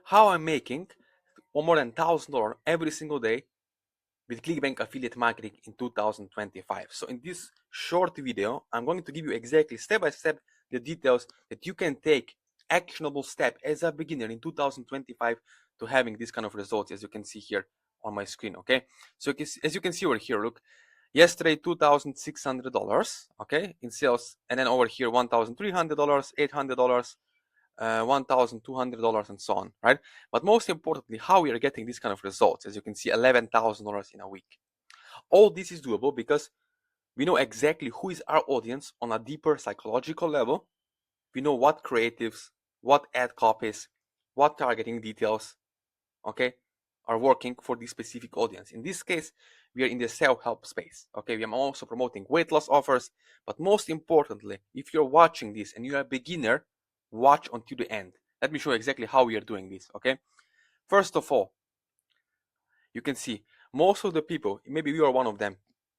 how I'm making more than $1,000 every single day with Clickbank affiliate marketing in 2025. So in this short video, I'm going to give you exactly step by step the details that you can take actionable step as a beginner in 2025 to having this kind of results, as you can see here on my screen. Okay, so as you can see over here, look, yesterday $2,600, okay, in sales, and then over here $1,300, $800, $1,200, and so on, right? But most importantly, how we are getting these kind of results, as you can see, $11,000 in a week. All this is doable because we know exactly who is our audience on a deeper psychological level. We know what creatives, what ad copies, what targeting details, okay, are working for this specific audience. In this case, we are in the self-help space. Okay, we are also promoting weight loss offers, but most importantly, if you're watching this and you're a beginner, watch until the end. Let me show you exactly how we are doing this. Okay, first of all, you can see most of the people, maybe you are one of them,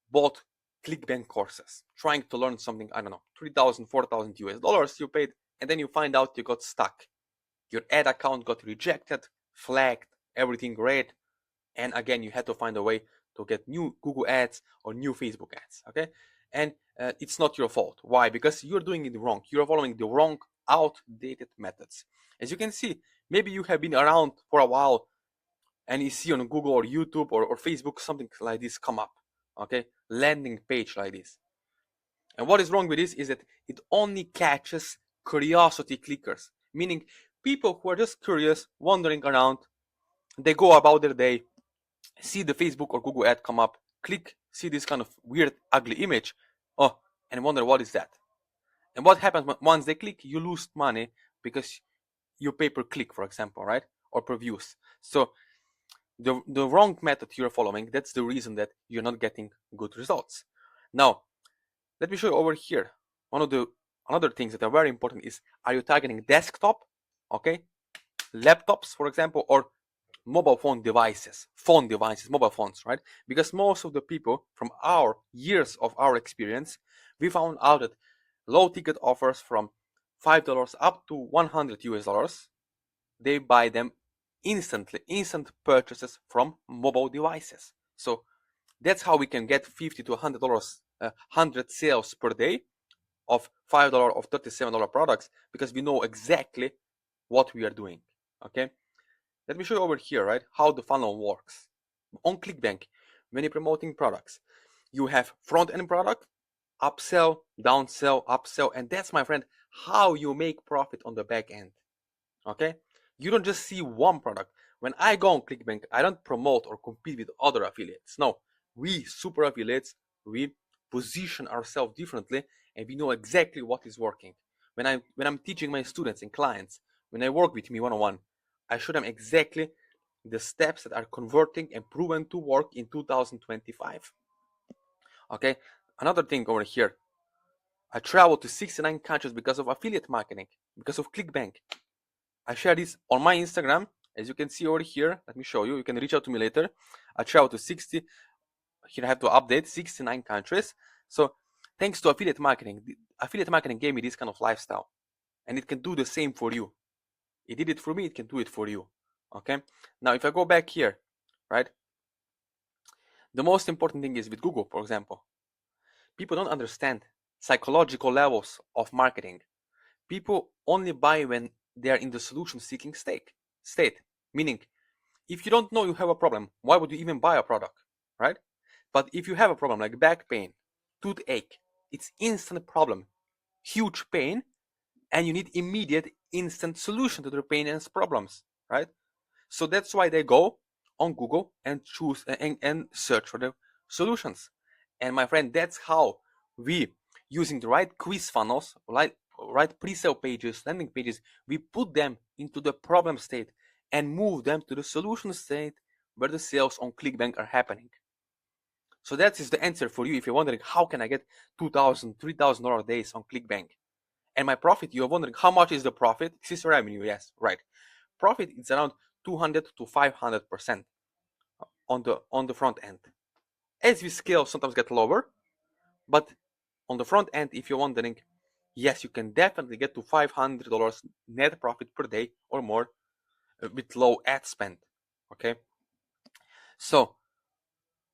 bought Clickbank courses, trying to learn something, I don't know, 3,000, 4,000 US dollars you paid, and then you find out you got stuck. Your ad account got rejected, flagged, everything great, and again you had to find a way to get new Google ads or new Facebook ads. Okay, and it's not your fault. Why? Because you're doing it wrong. You're following the wrong, outdated methods. As you can see, maybe you have been around for a while and you see on Google or YouTube or Facebook something like this come up. Okay, landing page like this. And what is wrong with this is that it only catches curiosity clickers, meaning people who are just curious, wandering around. They go about their day, see the Facebook or Google ad come up, click, see this kind of weird, ugly image, oh, and wonder what is that. And what happens once they click? You lose money because you pay per click, for example, right? Or per views. So the wrong method you're following, that's the reason that you're not getting good results. Now, let me show you over here. One of the another things that are very important is, are you targeting desktop, okay, laptops, for example, or mobile devices, mobile phones, right? Because most of the people, from our years of our experience, we found out that low ticket offers from $5 up to 100 US dollars, they buy them instantly, instant purchases from mobile devices. So that's how we can get $50 to $100, 100 sales per day of $5 of $37 products, because we know exactly what we are doing. Okay, let me show you over here, right, how the funnel works. On Clickbank, when you're promoting products, you have front-end product, upsell, downsell, upsell, and that's, my friend, how you make profit on the back end. Okay, you don't just see one product. When I go on Clickbank, I don't promote or compete with other affiliates. No, we super affiliates, we position ourselves differently, and we know exactly what is working. When I'm teaching my students and clients, when I work with me one-on-one, I show them exactly the steps that are converting and proven to work in 2025. Okay, another thing over here, I traveled to 69 countries because of affiliate marketing, because of Clickbank. I share this on my Instagram, as you can see over here. Let me show you. You can reach out to me later. I traveled to 60. Here I have to update 69 countries. So thanks to affiliate marketing gave me this kind of lifestyle, and it can do the same for you. It did it for me. It can do it for you. Okay. Now, if I go back here, right? The most important thing is with Google, for example, people don't understand psychological levels of marketing. People only buy when they are in the solution-seeking state. Meaning, if you don't know you have a problem, why would you even buy a product, right? But if you have a problem like back pain, toothache, it's instant problem, huge pain, and you need immediate, instant solution to their pain and problems, right? So that's why they go on Google and choose and search for the solutions. And my friend, that's how we, using the right quiz funnels, right pre-sale pages, landing pages, we put them into the problem state and move them to the solution state where the sales on Clickbank are happening. So that is the answer for you if you're wondering, how can I get $2,000, $3,000 days on Clickbank? And my profit, you're wondering, how much is the profit? This is revenue, yes, right. Profit is around 200 to 500% on the front end. As we scale, sometimes get lower, but on the front end, if you're wondering, yes, you can definitely get to $500 net profit per day or more with low ad spend. Okay, so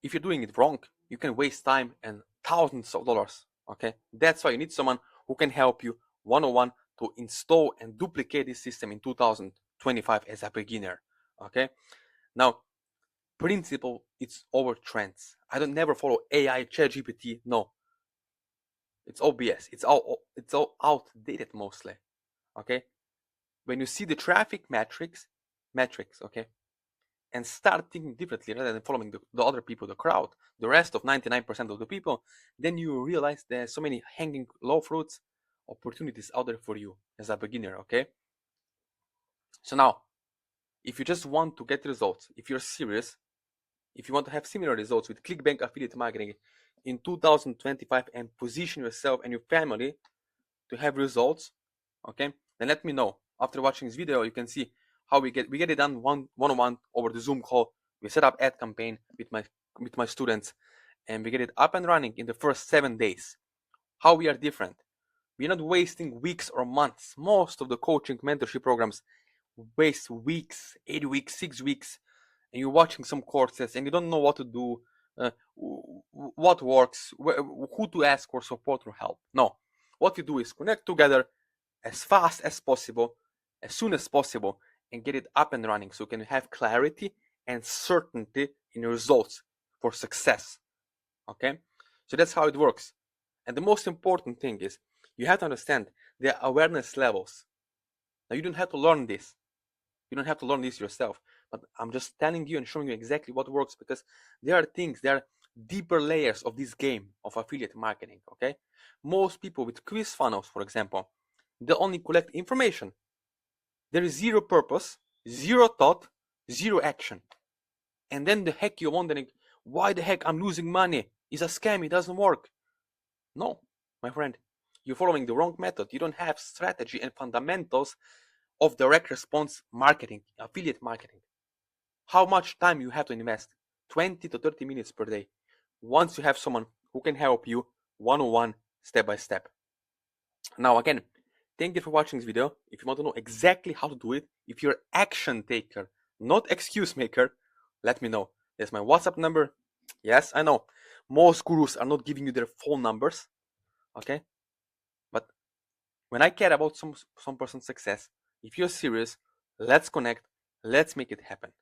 if you're doing it wrong, you can waste time and thousands of dollars. Okay, that's why you need someone who can help you one-on-one to install and duplicate this system in 2025 as a beginner. Okay, now principle, it's over trends. I don't never follow AI, ChatGPT. No, it's all BS. It's all outdated mostly. Okay, when you see the traffic metrics, okay, and start thinking differently rather than following the other people, the crowd, the rest of 99% of the people, then you realize there's so many hanging low fruits, opportunities out there for you as a beginner. Okay, so now if you just want to get results, if you're serious, if you want to have similar results with Clickbank affiliate marketing in 2025 and position yourself and your family to have results, okay, then let me know. After watching this video, you can see how we get it done one-on-one over the Zoom call. We set up ad campaign with my students, and we get it up and running in the first 7 days. How we are different. We're not wasting weeks or months. Most of the coaching mentorship programs waste weeks, 8 weeks, 6 weeks, and you're watching some courses and you don't know what to do, what works, who to ask for support or help. No, what you do is connect together as fast as possible, as soon as possible, and get it up and running so you can have clarity and certainty in your results for success. Okay, so that's how it works. And the most important thing is you have to understand the awareness levels. Now, you don't have to learn this. You don't have to learn this yourself, but I'm just telling you and showing you exactly what works, because there are deeper layers of this game of affiliate marketing. Okay, most people with quiz funnels, for example, they only collect information. There is zero purpose, zero thought, zero action. And then the heck you're wondering, why the heck I'm losing money? It's a scam, it doesn't work. No, my friend, you're following the wrong method. You don't have strategy and fundamentals of direct response marketing, affiliate marketing. How much time you have to invest? 20 to 30 minutes per day. Once you have someone who can help you one-on-one, step by step. Now again, thank you for watching this video. If you want to know exactly how to do it, if you're action taker, not excuse maker, let me know. There's my WhatsApp number. Yes, I know. Most gurus are not giving you their phone numbers. Okay? But when I care about some person's success, if you're serious, let's connect, let's make it happen.